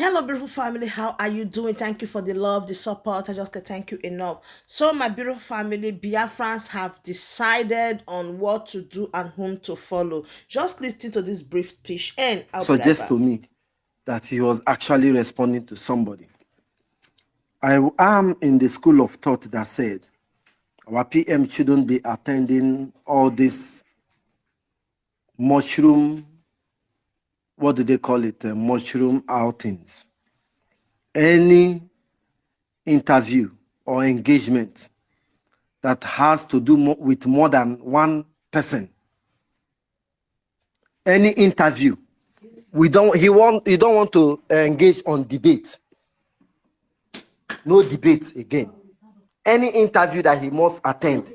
Hello, beautiful family. How are you doing? Thank you for the love, the support. I just can't thank you enough. So, my beautiful family, BIAFRANS have decided on what to do and whom to follow. Just listen to this brief speech, and I'll be right Suggest back. to me that he was actually responding to somebody. I am in the school of thought that said our PM shouldn't be attending all this mushroom, what do they call it, mushroom outings. Any interview or engagement that has to do with more than one person. Any interview, you don't want to engage on debate. No debate again. Any interview that he must attend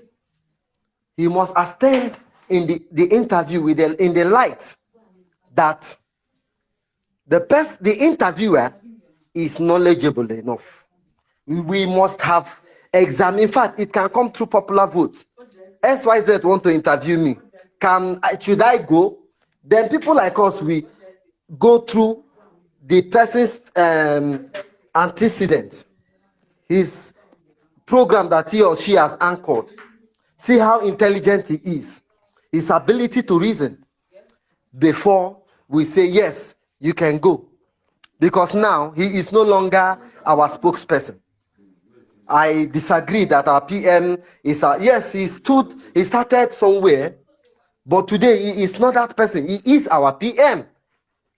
in the interview with in the light that the interviewer is knowledgeable enough. We must have examined. In fact, it can come through popular vote. XYZ want to interview me. Should I go? Then people like us, we go through the person's antecedent, his program that he or she has anchored. See how intelligent he is, his ability to reason before we say, yes, you can go. Because now he is no longer our spokesperson. I disagree that our PM is yes, he started somewhere, but today he is not that person. He is our PM,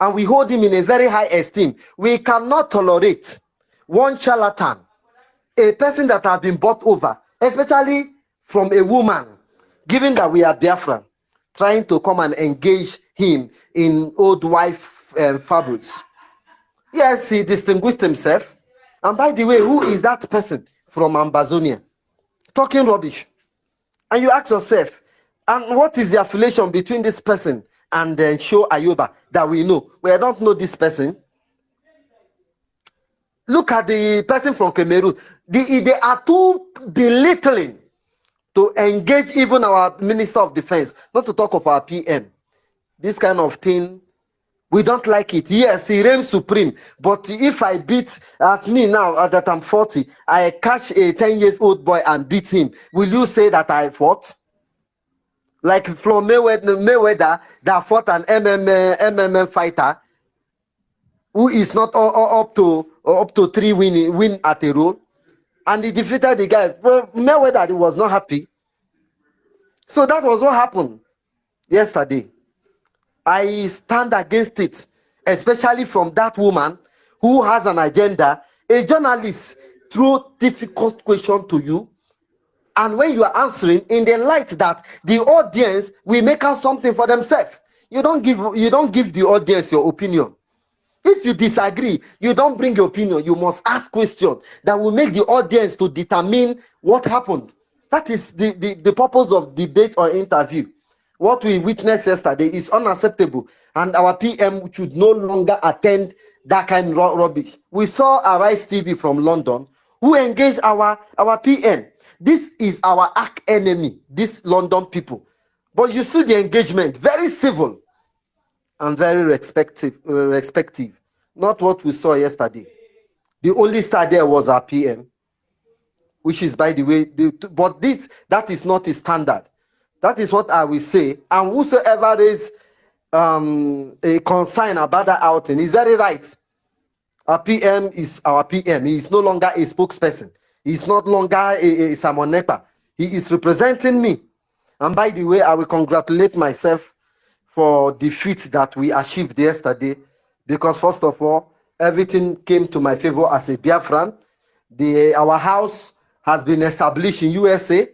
and we hold him in a very high esteem. We cannot tolerate one charlatan, a person that has been bought over, especially from a woman, given that we are Biafran, trying to come and engage him in old wife fabrics. Yes, he distinguished himself. And by the way, who is that person from Ambazonia? Talking rubbish. And you ask yourself, and what is the affiliation between this person and Show Ayoba that we know? We don't know this person. Look at the person from Cameroon. They are too belittling to engage even our Minister of Defense, not to talk of our PM. This kind of thing, we don't like it. Yes, he reigns supreme. But if I beat, at me now that I'm 40, I catch a 10-year-old boy and beat him, will you say that I fought? Like Floyd Mayweather that fought an MMA fighter who is not up to 3 win at a roll, and he defeated the guy. Well, Mayweather was not happy. So that was what happened yesterday. I stand against it, especially from that woman who has an agenda. A journalist throw difficult question to you, and when you are answering in the light that the audience will make out something for themselves, you don't give the audience your opinion. If you disagree, you don't bring your opinion. You must ask questions that will make the audience to determine what happened. That is the purpose of debate or interview. What we witnessed yesterday is unacceptable, and our PM should no longer attend that kind of rubbish. We saw Arise TV from London who engaged our PM. This is our arch enemy, these London people. But you see the engagement, very civil and very respective, not what we saw yesterday. The only star there was our PM, which is, by the way, but that is not a standard. That is what I will say. And whosoever is a concern about that outing is very right. Our PM is our PM. He is no longer a spokesperson. He is not longer a Simon Nepa. He is representing me. And by the way, I will congratulate myself for the feat that we achieved yesterday, because first of all, everything came to my favor as a Biafran. Our house has been established in USA,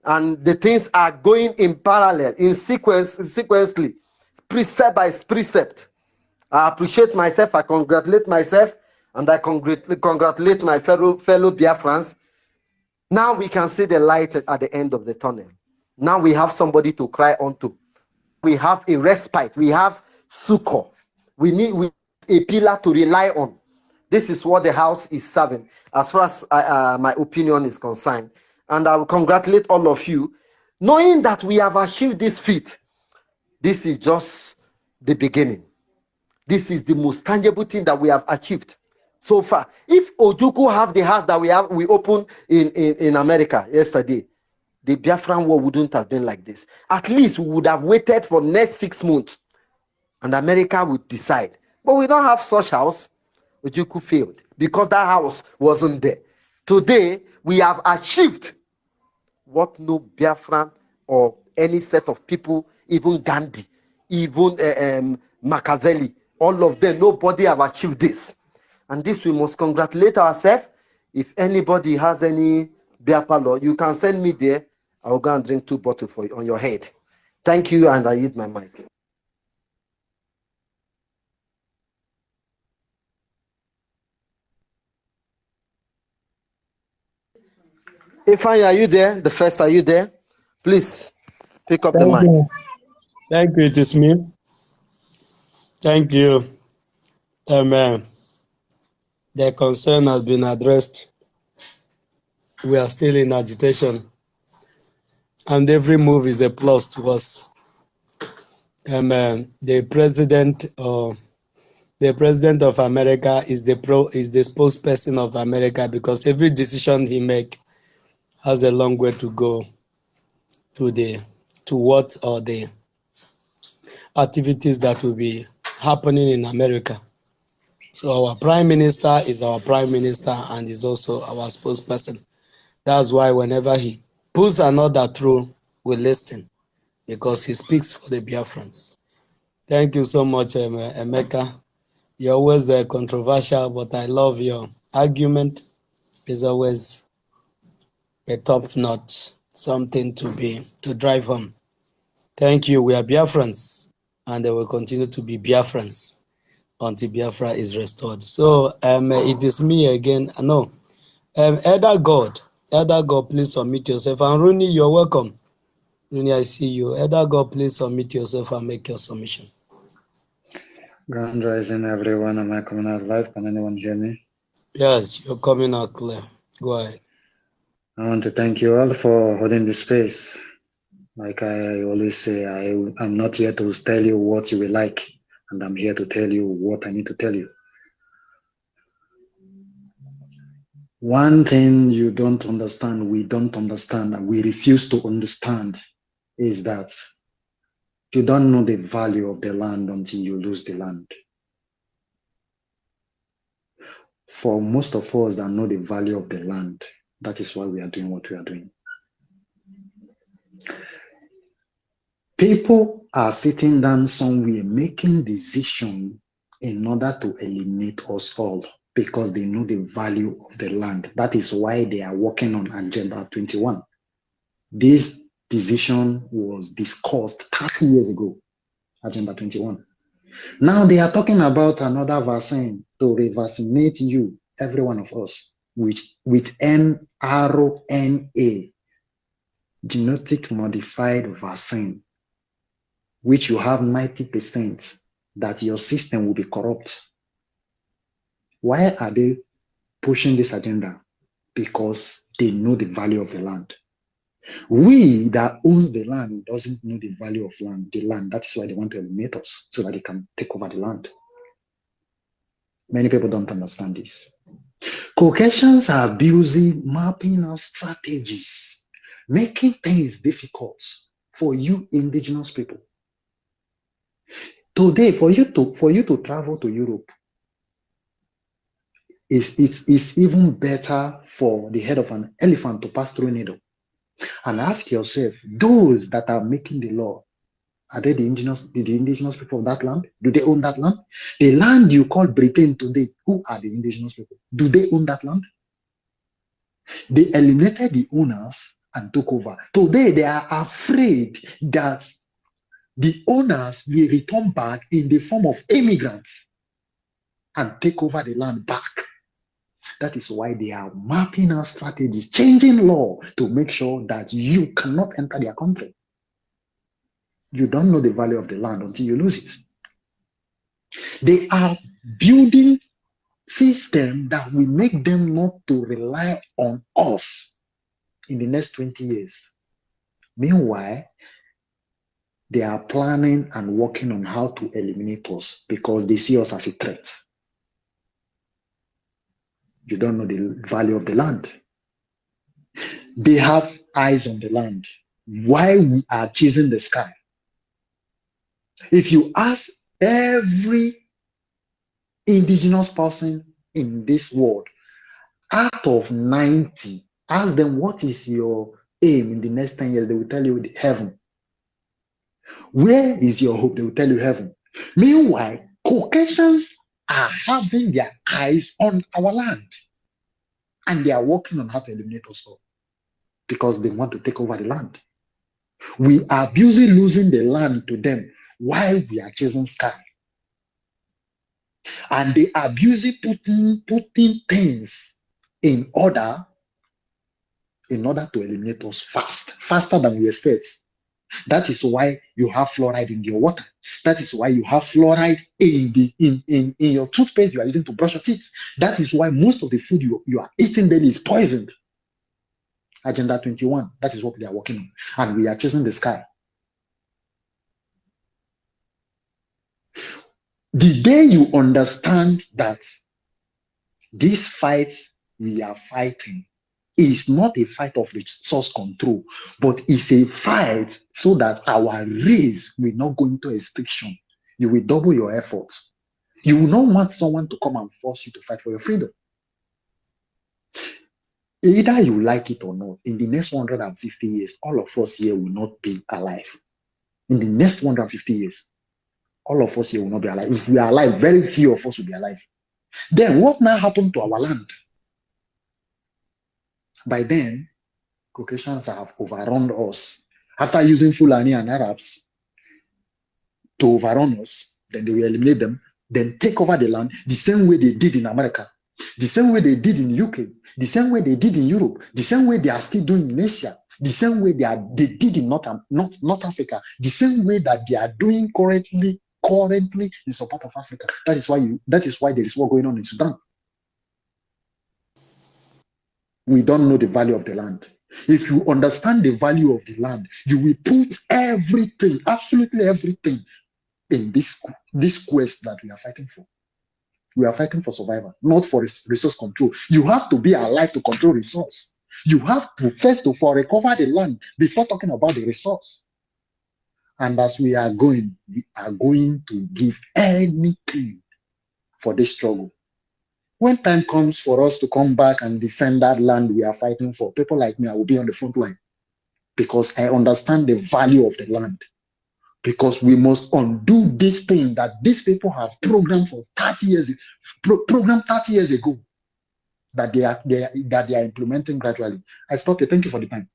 and the things are going in parallel, in sequentially, precept by precept. I appreciate myself, I congratulate myself, and I congratulate my fellow Biafrans. Now we can see the light at the end of the tunnel. Now we have somebody to cry unto. We have a respite. We have succor. We need a pillar to rely on. This is what the house is serving, as far as my opinion is concerned. And I will congratulate all of you, knowing that we have achieved this feat. This is just the beginning. This is the most tangible thing that we have achieved so far. If Ojukwu have the house that we opened in America yesterday, the Biafran war wouldn't have been like this. At least we would have waited for next 6 months and America would decide. But we don't have such house. Ojukwu failed because that house wasn't there. Today, we have achieved what no Biafran or any set of people, even Gandhi, even Machiavelli, all of them, nobody have achieved this. And this we must congratulate ourselves. If anybody has any beer parlor, you can send me there. I'll go and drink 2 bottles for you on your head. Thank you, and I yield my mic. Ifeanyi, are you there? The first, are you there? Please pick up the Thank mic. you. Thank you, it is me. Thank you. Amen. The concern has been addressed. We are still in agitation, and every move is a plus to us. Amen. The president of America is the spokesperson of America, because every decision he make has a long way to go to the activities that will be happening in America. So our prime minister is our prime minister and is also our spokesperson. That's why whenever he puts an order through, we listen, because he speaks for the Biafrans. Thank you so much, Emeka. You're always controversial, but I love your argument. Is always a top notch, something to drive home. Thank you. We are Biafrans, and they will continue to be Biafrans until Biafra is restored. So it is me again. No, Elder God, please submit yourself. And Rooney, you're welcome. Rooney, I see you. Elder God, please submit yourself and make your submission. Grand rising, everyone. Am I coming out live? Can anyone hear me? Yes, you're coming out clear. Go ahead. I want to thank you all for holding this space. Like I always say, I'm not here to tell you what you will like, and I'm here to tell you what I need to tell you. One thing you don't understand, we don't understand, and we refuse to understand is that you don't know the value of the land until you lose the land. For most of us that know the value of the land, that is why we are doing what we are doing. People are sitting down somewhere making decisions in order to eliminate us all because they know the value of the land. That is why they are working on Agenda 21. This decision was discussed 30 years ago, Agenda 21. Now they are talking about another vaccine to revaccinate you, every one of us, with mRNA, genetic modified vaccine, which you have 90% that your system will be corrupt. Why are they pushing this agenda? Because they know the value of the land. We that owns the land doesn't know the value of the land. That's why they want to eliminate us, so that they can take over the land. Many people don't understand this. Caucasians are abusing mapping out strategies, making things difficult for you indigenous people. Today, for you to travel to Europe, it's even better for the head of an elephant to pass through a needle. And ask yourself, those that are making the law, are they the indigenous people of that land? Do they own that land? The land you call Britain today, who are the indigenous people? Do they own that land? They eliminated the owners and took over. Today, they are afraid that the owners will return back in the form of immigrants and take over the land back. That is why they are mapping out strategies, changing law to make sure that you cannot enter their country. You don't know the value of the land until you lose it. They are building systems that will make them not to rely on us in the next 20 years. Meanwhile, They are planning and working on how to eliminate us because they see us as a threat. You don't know the value of the land. They have eyes on the land. Why we are chasing the sky? If you ask every indigenous person in this world, out of 90, ask them what is your aim in the next 10 years, they will tell you heaven. Where is your hope? They will tell you heaven. Meanwhile, Caucasians are having their eyes on our land and they are working on how to eliminate us all because they want to take over the land. We are busy losing the land to them while we are chasing sky. And they are busy putting things in order to eliminate us faster than we expect. That is why you have fluoride in your water. That is why you have fluoride in your toothpaste you are using to brush your teeth. That is why most of the food you are eating daily is poisoned. Agenda 21, that is what they are working on. And we are chasing the sky. The day you understand that this fight we are fighting is not a fight of resource control, but it's a fight so that our race will not go into extinction. You will double your efforts. You will not want someone to come and force you to fight for your freedom. Either you like it or not, in the next 150 years, all of us here will not be alive. In the next 150 years, all of us here will not be alive. If we are alive, very few of us will be alive. Then what now happened to our land? By then, Caucasians have overrun us. After using Fulani and Arabs to overrun us, then they will eliminate them, then take over the land the same way they did in America, the same way they did in UK, the same way they did in Europe, the same way they are still doing in Asia, the same way they did in North Africa, the same way that they are doing currently in support of Africa. That is why there is war going on in Sudan. We don't know the value of the land. If you understand the value of the land, you will put everything, absolutely everything, in this quest that we are fighting for. We are fighting for survival, not for resource control. You have to be alive to control resource. You have to first of all recover the land before talking about the resource. And as we are going to give anything for this struggle. When time comes for us to come back and defend that land we are fighting for, people like me, I will be on the front line because I understand the value of the land. Because we must undo this thing that these people have programmed for 30 years, programmed 30 years ago, that they are implementing gradually. I stop here. Thank you for the time.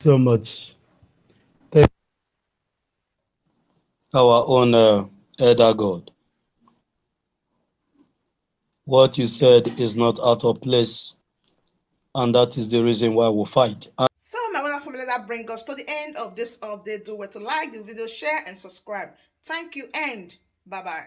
So much. Our own elder God. What you said is not out of place, and that is the reason why we fight. So, my wonderful family, that brings us to the end of this update. Do well to like the video, share, and subscribe. Thank you, and bye bye.